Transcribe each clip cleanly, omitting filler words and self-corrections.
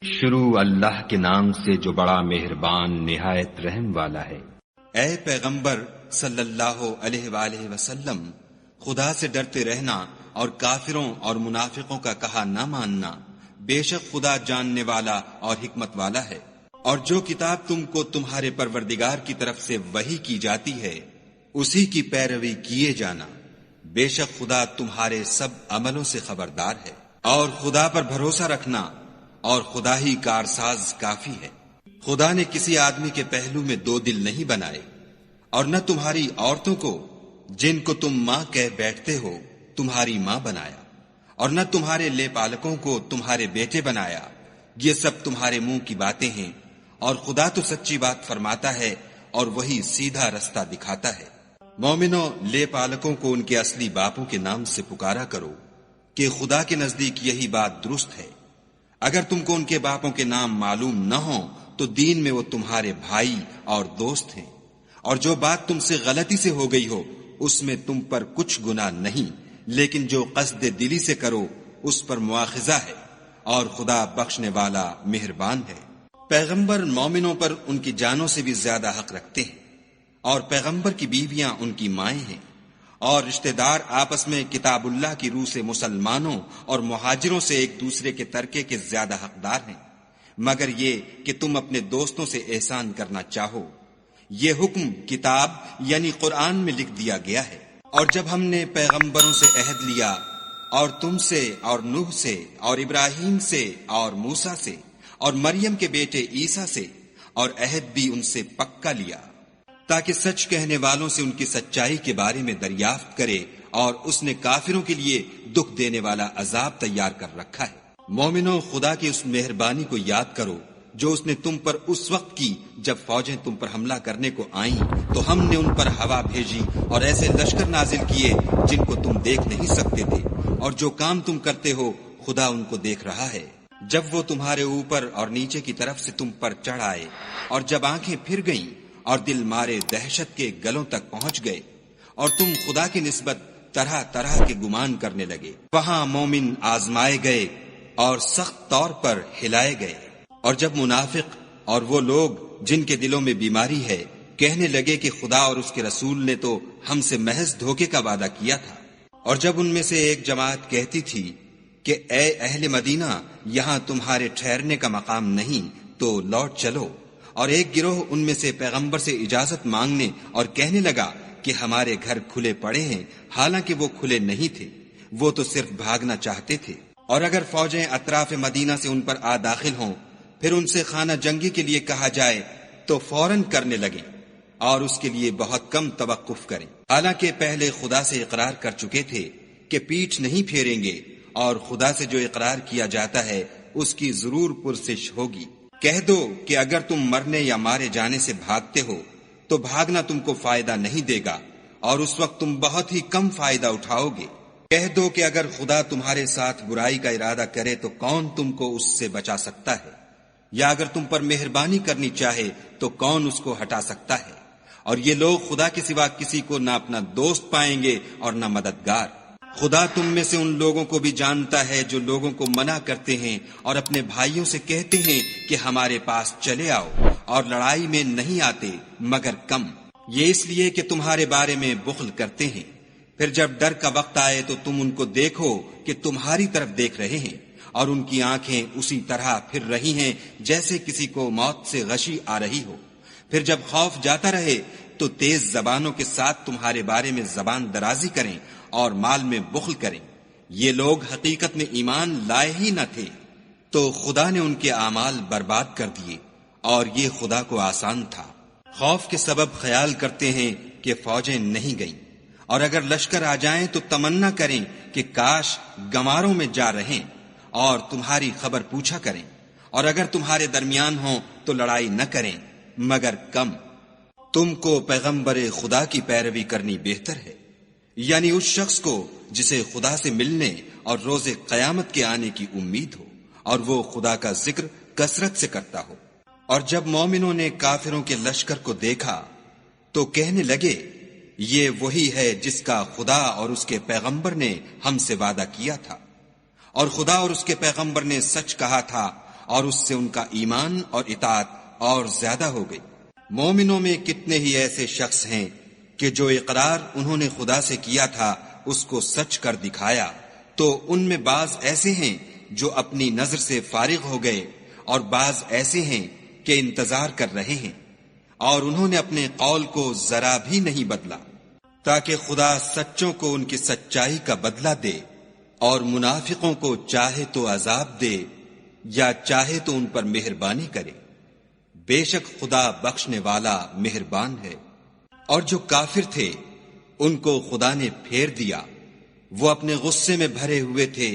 شروع اللہ کے نام سے جو بڑا مہربان نہایت رحم والا ہے۔ اے پیغمبر صلی اللہ علیہ وآلہ وسلم، خدا سے ڈرتے رہنا اور کافروں اور منافقوں کا کہا نہ ماننا، بے شک خدا جاننے والا اور حکمت والا ہے۔ اور جو کتاب تم کو تمہارے پروردگار کی طرف سے وحی کی جاتی ہے اسی کی پیروی کیے جانا، بے شک خدا تمہارے سب عملوں سے خبردار ہے۔ اور خدا پر بھروسہ رکھنا، اور خدا ہی کارساز کافی ہے۔ خدا نے کسی آدمی کے پہلو میں دو دل نہیں بنائے، اور نہ تمہاری عورتوں کو جن کو تم ماں کہہ بیٹھتے ہو تمہاری ماں بنایا، اور نہ تمہارے لے پالکوں کو تمہارے بیٹے بنایا۔ یہ سب تمہارے منہ کی باتیں ہیں، اور خدا تو سچی بات فرماتا ہے اور وہی سیدھا رستہ دکھاتا ہے۔ مومنوں، لے پالکوں کو ان کے اصلی باپوں کے نام سے پکارا کرو کہ خدا کے نزدیک یہی بات درست ہے۔ اگر تم کو ان کے باپوں کے نام معلوم نہ ہوں تو دین میں وہ تمہارے بھائی اور دوست ہیں، اور جو بات تم سے غلطی سے ہو گئی ہو اس میں تم پر کچھ گناہ نہیں، لیکن جو قصد دلی سے کرو اس پر مواخذہ ہے، اور خدا بخشنے والا مہربان ہے۔ پیغمبر مومنوں پر ان کی جانوں سے بھی زیادہ حق رکھتے ہیں، اور پیغمبر کی بیویاں ان کی مائیں ہیں، اور رشتہ دار آپس میں کتاب اللہ کی روح سے مسلمانوں اور مہاجروں سے ایک دوسرے کے ترکے کے زیادہ حقدار ہیں، مگر یہ کہ تم اپنے دوستوں سے احسان کرنا چاہو۔ یہ حکم کتاب یعنی قرآن میں لکھ دیا گیا ہے۔ اور جب ہم نے پیغمبروں سے عہد لیا، اور تم سے اور نوح سے اور ابراہیم سے اور موسیٰ سے اور مریم کے بیٹے عیسیٰ سے، اور عہد بھی ان سے پکا لیا، تاکہ سچ کہنے والوں سے ان کی سچائی کے بارے میں دریافت کرے، اور اس نے کافروں کے لیے دکھ دینے والا عذاب تیار کر رکھا ہے۔ مومنوں، خدا کی اس مہربانی کو یاد کرو جو اس نے تم پر اس وقت کی جب فوجیں تم پر حملہ کرنے کو آئیں تو ہم نے ان پر ہوا بھیجی اور ایسے لشکر نازل کیے جن کو تم دیکھ نہیں سکتے تھے، اور جو کام تم کرتے ہو خدا ان کو دیکھ رہا ہے۔ جب وہ تمہارے اوپر اور نیچے کی طرف سے تم پر چڑھ آئے، اور جب آنکھیں پھر گئیں اور دل مارے دہشت کے گلوں تک پہنچ گئے، اور تم خدا کی نسبت طرح طرح کے گمان کرنے لگے، وہاں مومن آزمائے گئے اور سخت طور پر ہلائے گئے۔ اور جب منافق اور وہ لوگ جن کے دلوں میں بیماری ہے کہنے لگے کہ خدا اور اس کے رسول نے تو ہم سے محض دھوکے کا وعدہ کیا تھا، اور جب ان میں سے ایک جماعت کہتی تھی کہ اے اہل مدینہ، یہاں تمہارے ٹھہرنے کا مقام نہیں تو لوٹ چلو، اور ایک گروہ ان میں سے پیغمبر سے اجازت مانگنے اور کہنے لگا کہ ہمارے گھر کھلے پڑے ہیں، حالانکہ وہ کھلے نہیں تھے، وہ تو صرف بھاگنا چاہتے تھے۔ اور اگر فوجیں اطراف مدینہ سے ان پر آ داخل ہوں، پھر ان سے خانہ جنگی کے لیے کہا جائے تو فوراً کرنے لگیں، اور اس کے لیے بہت کم توقف کریں، حالانکہ پہلے خدا سے اقرار کر چکے تھے کہ پیٹھ نہیں پھیریں گے، اور خدا سے جو اقرار کیا جاتا ہے اس کی ضرور پرسش ہوگی۔ کہہ دو کہ اگر تم مرنے یا مارے جانے سے بھاگتے ہو تو بھاگنا تم کو فائدہ نہیں دے گا، اور اس وقت تم بہت ہی کم فائدہ اٹھاؤ گے۔ کہہ دو کہ اگر خدا تمہارے ساتھ برائی کا ارادہ کرے تو کون تم کو اس سے بچا سکتا ہے، یا اگر تم پر مہربانی کرنی چاہے تو کون اس کو ہٹا سکتا ہے۔ اور یہ لوگ خدا کے سوا کسی کو نہ اپنا دوست پائیں گے اور نہ مددگار۔ خدا تم میں سے ان لوگوں کو بھی جانتا ہے جو لوگوں کو منع کرتے ہیں اور اپنے بھائیوں سے کہتے ہیں کہ ہمارے پاس چلے آؤ، اور لڑائی میں نہیں آتے مگر کم، یہ اس لیے کہ تمہارے بارے میں بخل کرتے ہیں۔ پھر جب ڈر کا وقت آئے تو تم ان کو دیکھو کہ تمہاری طرف دیکھ رہے ہیں، اور ان کی آنکھیں اسی طرح پھر رہی ہیں جیسے کسی کو موت سے غشی آ رہی ہو۔ پھر جب خوف جاتا رہے تو تیز زبانوں کے ساتھ تمہارے بارے میں زبان درازی کریں اور مال میں بخل کریں۔ یہ لوگ حقیقت میں ایمان لائے ہی نہ تھے، تو خدا نے ان کے اعمال برباد کر دیے، اور یہ خدا کو آسان تھا۔ خوف کے سبب خیال کرتے ہیں کہ فوجیں نہیں گئیں، اور اگر لشکر آ جائیں تو تمنا کریں کہ کاش گماروں میں جا رہیں، اور تمہاری خبر پوچھا کریں، اور اگر تمہارے درمیان ہوں تو لڑائی نہ کریں مگر کم۔ تم کو پیغمبر خدا کی پیروی کرنی بہتر ہے، یعنی اس شخص کو جسے خدا سے ملنے اور روز قیامت کے آنے کی امید ہو، اور وہ خدا کا ذکر کثرت سے کرتا ہو۔ اور جب مومنوں نے کافروں کے لشکر کو دیکھا تو کہنے لگے یہ وہی ہے جس کا خدا اور اس کے پیغمبر نے ہم سے وعدہ کیا تھا، اور خدا اور اس کے پیغمبر نے سچ کہا تھا، اور اس سے ان کا ایمان اور اطاعت اور زیادہ ہو گئی۔ مومنوں میں کتنے ہی ایسے شخص ہیں کہ جو اقرار انہوں نے خدا سے کیا تھا اس کو سچ کر دکھایا، تو ان میں بعض ایسے ہیں جو اپنی نظر سے فارغ ہو گئے اور بعض ایسے ہیں کہ انتظار کر رہے ہیں، اور انہوں نے اپنے قول کو ذرا بھی نہیں بدلا، تاکہ خدا سچوں کو ان کی سچائی کا بدلہ دے اور منافقوں کو چاہے تو عذاب دے یا چاہے تو ان پر مہربانی کرے۔ بے شک خدا بخشنے والا مہربان ہے۔ اور جو کافر تھے ان کو خدا نے پھیر دیا، وہ اپنے غصے میں بھرے ہوئے تھے،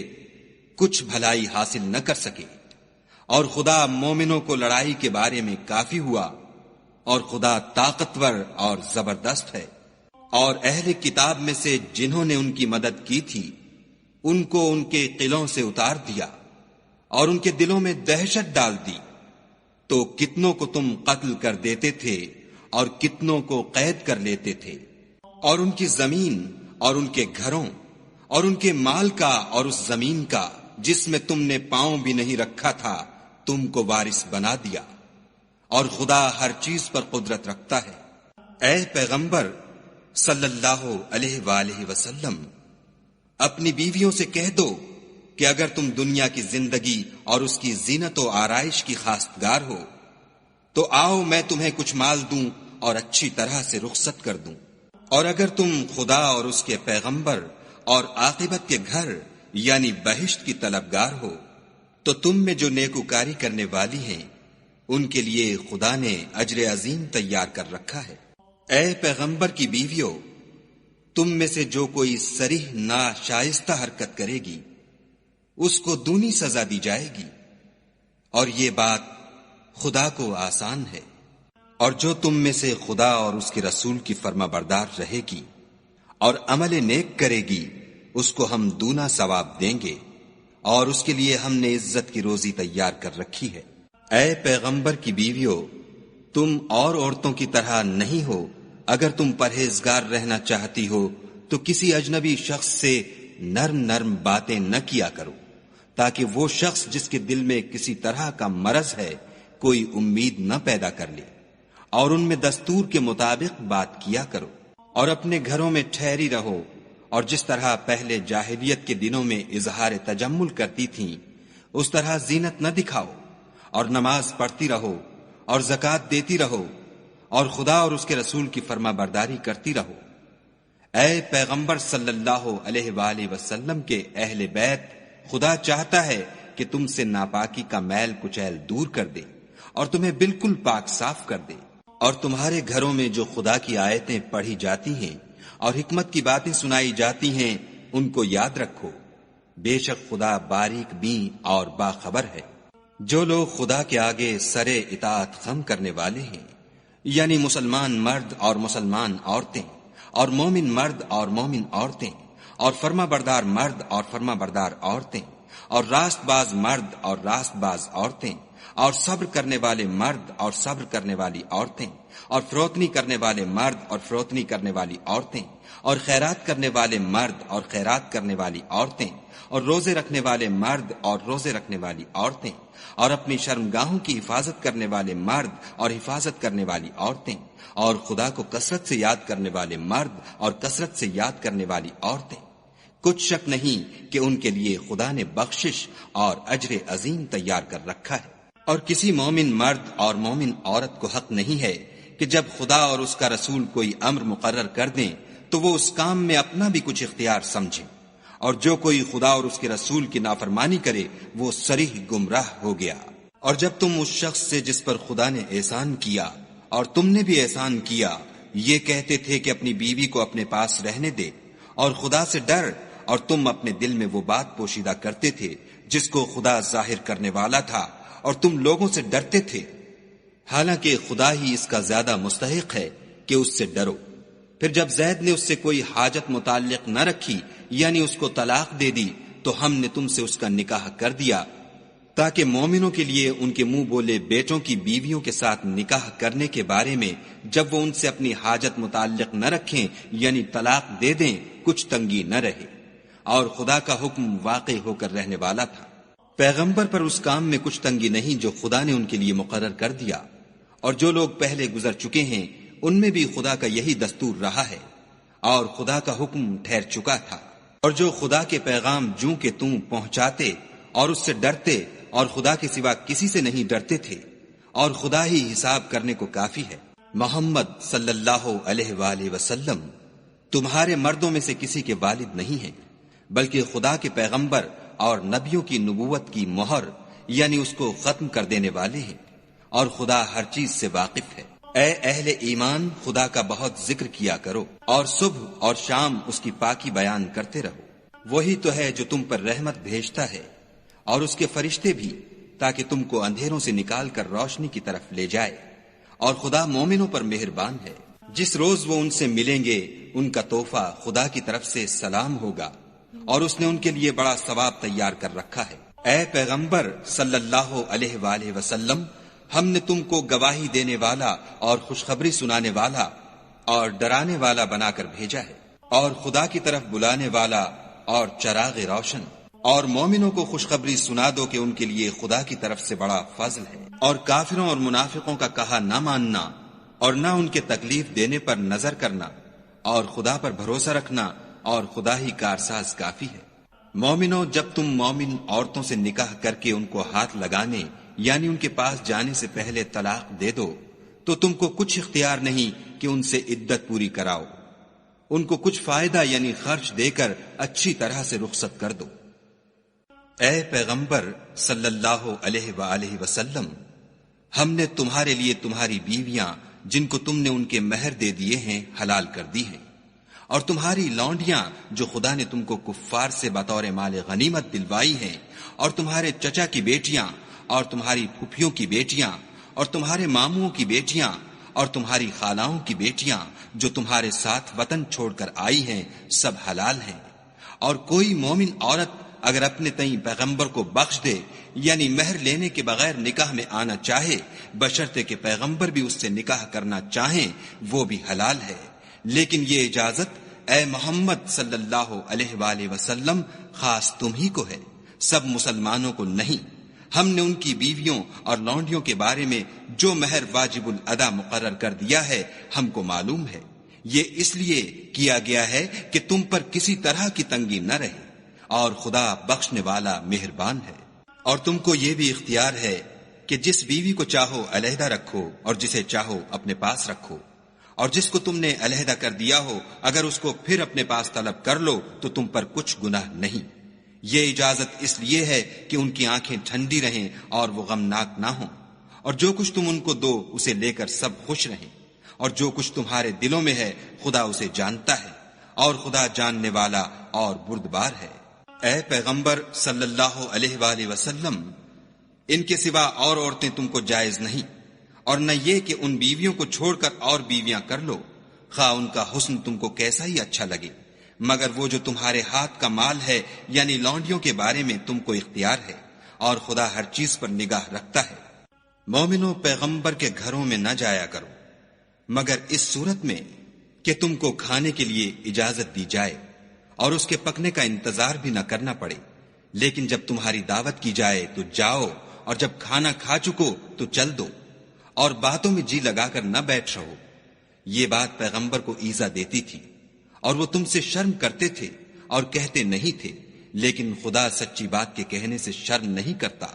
کچھ بھلائی حاصل نہ کر سکے، اور خدا مومنوں کو لڑائی کے بارے میں کافی ہوا، اور خدا طاقتور اور زبردست ہے۔ اور اہل کتاب میں سے جنہوں نے ان کی مدد کی تھی ان کو ان کے قلعوں سے اتار دیا اور ان کے دلوں میں دہشت ڈال دی، تو کتنوں کو تم قتل کر دیتے تھے اور کتنوں کو قید کر لیتے تھے، اور ان کی زمین اور ان کے گھروں اور ان کے مال کا اور اس زمین کا جس میں تم نے پاؤں بھی نہیں رکھا تھا تم کو وارث بنا دیا، اور خدا ہر چیز پر قدرت رکھتا ہے۔ اے پیغمبر صلی اللہ علیہ وآلہ وسلم، اپنی بیویوں سے کہہ دو کہ اگر تم دنیا کی زندگی اور اس کی زینت و آرائش کی خواستگار ہو تو آؤ میں تمہیں کچھ مال دوں اور اچھی طرح سے رخصت کر دوں، اور اگر تم خدا اور اس کے پیغمبر اور عاقبت کے گھر یعنی بہشت کی طلبگار ہو تو تم میں جو نیکوکاری کرنے والی ہیں ان کے لیے خدا نے اجر عظیم تیار کر رکھا ہے۔ اے پیغمبر کی بیویوں، تم میں سے جو کوئی صریح ناشائستہ حرکت کرے گی اس کو دونی سزا دی جائے گی، اور یہ بات خدا کو آسان ہے۔ اور جو تم میں سے خدا اور اس کے رسول کی فرما بردار رہے گی اور عمل نیک کرے گی اس کو ہم دونا ثواب دیں گے، اور اس کے لیے ہم نے عزت کی روزی تیار کر رکھی ہے۔ اے پیغمبر کی بیویوں، تم اور عورتوں کی طرح نہیں ہو، اگر تم پرہیزگار رہنا چاہتی ہو تو کسی اجنبی شخص سے نرم نرم باتیں نہ کیا کرو، تاکہ وہ شخص جس کے دل میں کسی طرح کا مرض ہے کوئی امید نہ پیدا کر لے، اور ان میں دستور کے مطابق بات کیا کرو، اور اپنے گھروں میں ٹھہری رہو، اور جس طرح پہلے جاہلیت کے دنوں میں اظہار تجمل کرتی تھیں اس طرح زینت نہ دکھاؤ، اور نماز پڑھتی رہو اور زکوٰۃ دیتی رہو، اور خدا اور اس کے رسول کی فرما برداری کرتی رہو۔ اے پیغمبر صلی اللہ علیہ وآلہ وسلم کے اہل بیت، خدا چاہتا ہے کہ تم سے ناپاکی کا میل کچیل دور کر دے اور تمہیں بالکل پاک صاف کر دے، اور تمہارے گھروں میں جو خدا کی آیتیں پڑھی جاتی ہیں اور حکمت کی باتیں سنائی جاتی ہیں ان کو یاد رکھو، بے شک خدا باریک بین اور باخبر ہے۔ جو لوگ خدا کے آگے سرے اطاعت خم کرنے والے ہیں، یعنی مسلمان مرد اور مسلمان عورتیں، اور مومن مرد اور مومن عورتیں، اور فرما بردار مرد اور فرما بردار عورتیں، اور راست باز مرد اور راست باز عورتیں، اور صبر کرنے والے مرد اور صبر کرنے والی عورتیں، اور فروتنی کرنے والے مرد اور فروتنی کرنے والی عورتیں، اور خیرات کرنے والے مرد اور خیرات کرنے والی عورتیں، اور روزے رکھنے والے مرد اور روزے رکھنے والی عورتیں، اور اپنی شرمگاہوں کی حفاظت کرنے والے مرد اور حفاظت کرنے والی عورتیں، اور خدا کو کثرت سے یاد کرنے والے مرد اور کثرت سے یاد کرنے والی عورتیں۔ کچھ شک نہیں کہ ان کے لیے خدا نے بخشش اور اجر عظیم تیار کر رکھا ہے۔ اور کسی مومن مرد اور مومن عورت کو حق نہیں ہے کہ جب خدا اور اس کا رسول کوئی امر مقرر کر دیں تو وہ اس کام میں اپنا بھی کچھ اختیار سمجھیں، اور جو کوئی خدا اور اس کے رسول کی نافرمانی کرے وہ صریح گمراہ ہو گیا۔ اور جب تم اس شخص سے جس پر خدا نے احسان کیا اور تم نے بھی احسان کیا یہ کہتے تھے کہ اپنی بیوی کو اپنے پاس رہنے دے اور خدا سے ڈر، اور تم اپنے دل میں وہ بات پوشیدہ کرتے تھے جس کو خدا ظاہر کرنے والا تھا اور تم لوگوں سے ڈرتے تھے، حالانکہ خدا ہی اس کا زیادہ مستحق ہے کہ اس سے ڈرو۔ پھر جب زید نے اس سے کوئی حاجت متعلق نہ رکھی یعنی اس کو طلاق دے دی تو ہم نے تم سے اس کا نکاح کر دیا تاکہ مومنوں کے لیے ان کے منہ بولے بیٹوں کی بیویوں کے ساتھ نکاح کرنے کے بارے میں جب وہ ان سے اپنی حاجت متعلق نہ رکھیں یعنی طلاق دے دیں کچھ تنگی نہ رہے، اور خدا کا حکم واقع ہو کر رہنے والا تھا۔ پیغمبر پر اس کام میں کچھ تنگی نہیں جو خدا نے ان کے لیے مقرر کر دیا، اور جو لوگ پہلے گزر چکے ہیں ان میں بھی خدا کا یہی دستور رہا ہے، اور خدا کا حکم ٹھہر چکا تھا۔ اور جو خدا کے پیغام جوں کہ توں پہنچاتے اور اس سے ڈرتے اور خدا کے سوا کسی سے نہیں ڈرتے تھے، اور خدا ہی حساب کرنے کو کافی ہے۔ محمد صلی اللہ علیہ وآلہ وسلم تمہارے مردوں میں سے کسی کے والد نہیں ہیں، بلکہ خدا کے پیغمبر اور نبیوں کی نبوت کی مہر یعنی اس کو ختم کر دینے والے ہیں، اور خدا ہر چیز سے واقف ہے۔ اے اہل ایمان، خدا کا بہت ذکر کیا کرو اور صبح اور شام اس کی پاکی بیان کرتے رہو۔ وہی تو ہے جو تم پر رحمت بھیجتا ہے اور اس کے فرشتے بھی، تاکہ تم کو اندھیروں سے نکال کر روشنی کی طرف لے جائے، اور خدا مومنوں پر مہربان ہے۔ جس روز وہ ان سے ملیں گے ان کا تحفہ خدا کی طرف سے سلام ہوگا، اور اس نے ان کے لیے بڑا ثواب تیار کر رکھا ہے۔ اے پیغمبر صلی اللہ علیہ وآلہ وسلم، ہم نے تم کو گواہی دینے والا اور خوشخبری سنانے والا اور ڈرانے والا بنا کر بھیجا ہے، اور خدا کی طرف بلانے والا اور چراغ روشن، اور مومنوں کو خوشخبری سنا دو کہ ان کے لیے خدا کی طرف سے بڑا فضل ہے۔ اور کافروں اور منافقوں کا کہا نہ ماننا اور نہ ان کے تکلیف دینے پر نظر کرنا، اور خدا پر بھروسہ رکھنا، اور خدا ہی کارساز کافی ہے۔ مومنوں، جب تم مومن عورتوں سے نکاح کر کے ان کو ہاتھ لگانے یعنی ان کے پاس جانے سے پہلے طلاق دے دو تو تم کو کچھ اختیار نہیں کہ ان سے عدت پوری کراؤ، ان کو کچھ فائدہ یعنی خرچ دے کر اچھی طرح سے رخصت کر دو۔ اے پیغمبر صلی اللہ علیہ وآلہ وسلم، ہم نے تمہارے لیے تمہاری بیویاں جن کو تم نے ان کے مہر دے دیے ہیں حلال کر دی ہیں، اور تمہاری لونڈیاں جو خدا نے تم کو کفار سے بطور مال غنیمت دلوائی ہیں، اور تمہارے چچا کی بیٹیاں اور تمہاری پھپھیوں کی بیٹیاں اور تمہارے ماموں کی بیٹیاں اور تمہاری خالاؤں کی بیٹیاں جو تمہارے ساتھ وطن چھوڑ کر آئی ہیں، سب حلال ہیں۔ اور کوئی مومن عورت اگر اپنے تئیں پیغمبر کو بخش دے یعنی مہر لینے کے بغیر نکاح میں آنا چاہے، بشرطے کہ پیغمبر بھی اس سے نکاح کرنا چاہیں، وہ بھی حلال ہے۔ لیکن یہ اجازت اے محمد صلی اللہ علیہ وآلہ وسلم خاص تم ہی کو ہے، سب مسلمانوں کو نہیں۔ ہم نے ان کی بیویوں اور لونڈیوں کے بارے میں جو مہر واجب الادا مقرر کر دیا ہے ہم کو معلوم ہے۔ یہ اس لیے کیا گیا ہے کہ تم پر کسی طرح کی تنگی نہ رہے، اور خدا بخشنے والا مہربان ہے۔ اور تم کو یہ بھی اختیار ہے کہ جس بیوی کو چاہو علیحدہ رکھو اور جسے چاہو اپنے پاس رکھو، اور جس کو تم نے علیحدہ کر دیا ہو اگر اس کو پھر اپنے پاس طلب کر لو تو تم پر کچھ گناہ نہیں۔ یہ اجازت اس لیے ہے کہ ان کی آنکھیں ٹھنڈی رہیں اور وہ غمناک نہ ہوں، اور جو کچھ تم ان کو دو اسے لے کر سب خوش رہیں، اور جو کچھ تمہارے دلوں میں ہے خدا اسے جانتا ہے، اور خدا جاننے والا اور بردبار ہے۔ اے پیغمبر صلی اللہ علیہ وآلہ وسلم، ان کے سوا اور عورتیں تم کو جائز نہیں، اور نہ یہ کہ ان بیویوں کو چھوڑ کر اور بیویاں کر لو، خواہ ان کا حسن تم کو کیسا ہی اچھا لگے، مگر وہ جو تمہارے ہاتھ کا مال ہے یعنی لونڈیوں کے بارے میں تم کو اختیار ہے، اور خدا ہر چیز پر نگاہ رکھتا ہے۔ مومنوں، پیغمبر کے گھروں میں نہ جایا کرو مگر اس صورت میں کہ تم کو کھانے کے لیے اجازت دی جائے اور اس کے پکنے کا انتظار بھی نہ کرنا پڑے، لیکن جب تمہاری دعوت کی جائے تو جاؤ، اور جب کھانا کھا چکو تو چل دو، اور باتوں میں جی لگا کر نہ بیٹھ رہو۔ یہ بات پیغمبر کو ایذا دیتی تھی، اور وہ تم سے شرم کرتے تھے اور کہتے نہیں تھے، لیکن خدا سچی بات کے کہنے سے شرم نہیں کرتا۔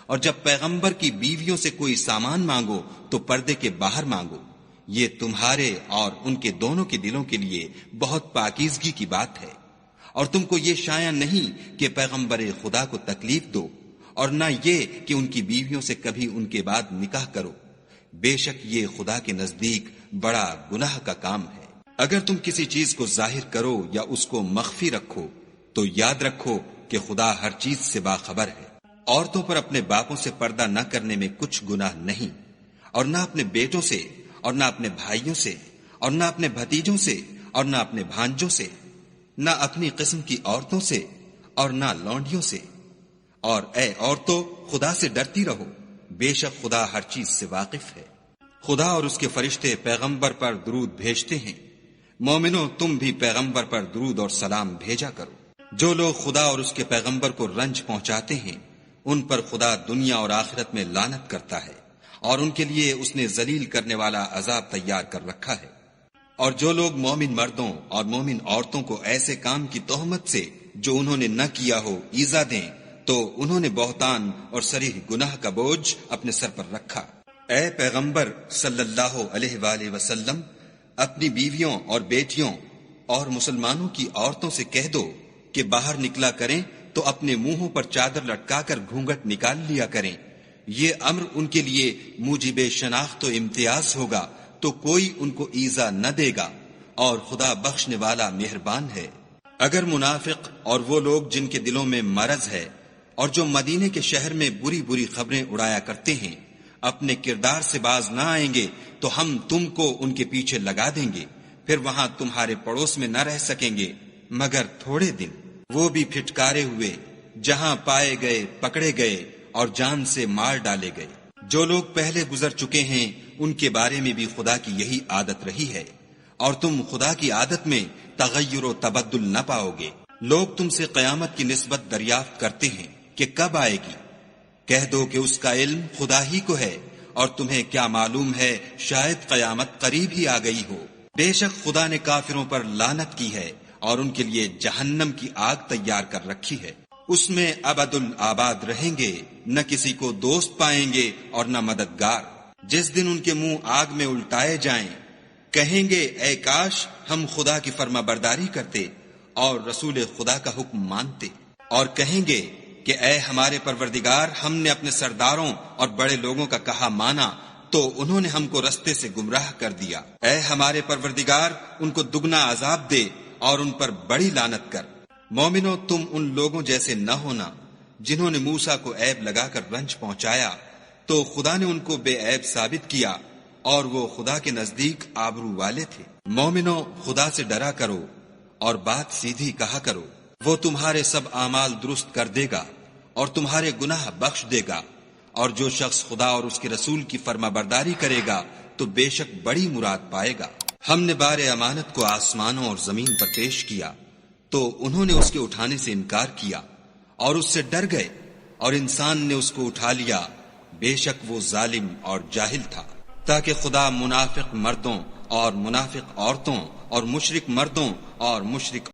اور جب پیغمبر کی بیویوں سے کوئی سامان مانگو تو پردے کے باہر مانگو، یہ تمہارے اور ان کے دونوں کے دلوں کے لیے بہت پاکیزگی کی بات ہے۔ اور تم کو یہ شایع نہیں کہ پیغمبر خدا کو تکلیف دو، اور نہ یہ کہ ان کی بیویوں سے کبھی ان کے بعد نکاح کرو، بے شک یہ خدا کے نزدیک بڑا گناہ کا کام ہے۔ اگر تم کسی چیز کو ظاہر کرو یا اس کو مخفی رکھو تو یاد رکھو کہ خدا ہر چیز سے باخبر ہے۔ عورتوں پر اپنے باپوں سے پردہ نہ کرنے میں کچھ گناہ نہیں، اور نہ اپنے بیٹوں سے، اور نہ اپنے بھائیوں سے، اور نہ اپنے بھتیجوں سے، اور نہ اپنے بھانجوں سے، نہ اپنی قسم کی عورتوں سے، اور نہ لونڈیوں سے۔ اور اے عورتوں، خدا سے ڈرتی رہو، بے شک خدا ہر چیز سے واقف ہے۔ خدا اور اس کے فرشتے پیغمبر پر درود بھیجتے ہیں، مومنوں تم بھی پیغمبر پر درود اور سلام بھیجا کرو۔ جو لوگ خدا اور اس کے پیغمبر کو رنج پہنچاتے ہیں ان پر خدا دنیا اور آخرت میں لعنت کرتا ہے، اور ان کے لیے اس نے ذلیل کرنے والا عذاب تیار کر رکھا ہے۔ اور جو لوگ مومن مردوں اور مومن عورتوں کو ایسے کام کی تہمت سے جو انہوں نے نہ کیا ہو ایذا دیں تو انہوں نے بہتان اور صریح گناہ کا بوجھ اپنے سر پر رکھا۔ اے پیغمبر صلی اللہ علیہ وآلہ وسلم، اپنی بیویوں اور بیٹیوں اور مسلمانوں کی عورتوں سے کہہ دو کہ باہر نکلا کریں تو اپنے منہوں پر چادر لٹکا کر گھونگھٹ نکال لیا کریں۔ یہ امر ان کے لیے موجب شناخت و امتیاز ہوگا تو کوئی ان کو ایذا نہ دے گا، اور خدا بخشنے والا مہربان ہے۔ اگر منافق اور وہ لوگ جن کے دلوں میں مرض ہے اور جو مدینے کے شہر میں بری بری خبریں اڑایا کرتے ہیں اپنے کردار سے باز نہ آئیں گے تو ہم تم کو ان کے پیچھے لگا دیں گے، پھر وہاں تمہارے پڑوس میں نہ رہ سکیں گے مگر تھوڑے دن، وہ بھی پھٹکارے ہوئے، جہاں پائے گئے پکڑے گئے اور جان سے مار ڈالے گئے۔ جو لوگ پہلے گزر چکے ہیں ان کے بارے میں بھی خدا کی یہی عادت رہی ہے، اور تم خدا کی عادت میں تغیر و تبدل نہ پاؤ گے۔ لوگ تم سے قیامت کی نسبت دریافت کرتے ہیں کہ کب آئے گی، کہہ دو کہ اس کا علم خدا ہی کو ہے، اور تمہیں کیا معلوم ہے شاید قیامت قریب ہی آ گئی ہو۔ بے شک خدا نے کافروں پر لعنت کی ہے اور ان کے لیے جہنم کی آگ تیار کر رکھی ہے، اس میں ابد الآباد رہیں گے، نہ کسی کو دوست پائیں گے اور نہ مددگار۔ جس دن ان کے منہ آگ میں الٹائے جائیں کہیں گے اے کاش ہم خدا کی فرما برداری کرتے اور رسول خدا کا حکم مانتے، اور کہیں گے کہ اے ہمارے پروردگار، ہم نے اپنے سرداروں اور بڑے لوگوں کا کہا مانا تو انہوں نے ہم کو رستے سے گمراہ کر دیا۔ اے ہمارے پروردگار، ان کو دگنا عذاب دے اور ان پر بڑی لعنت کر۔ مومنو، تم ان لوگوں جیسے نہ ہونا جنہوں نے موسیٰ کو عیب لگا کر رنج پہنچایا تو خدا نے ان کو بے عیب ثابت کیا، اور وہ خدا کے نزدیک آبرو والے تھے۔ مومنو، خدا سے ڈرا کرو اور بات سیدھی کہا کرو، وہ تمہارے سب اعمال درست کر دے گا اور تمہارے گناہ بخش دے گا، اور جو شخص خدا اور اس کے رسول کی فرما برداری کرے گا تو بے شک بڑی مراد پائے گا۔ ہم نے بار امانت کو آسمانوں اور زمین پر پیش کیا تو انہوں نے اس کے اٹھانے سے انکار کیا اور اس سے ڈر گئے، اور انسان نے اس کو اٹھا لیا، بے شک وہ ظالم اور جاہل تھا۔ تاکہ خدا منافق مردوں اور منافق عورتوں اور مشرک مردوں اور مشرک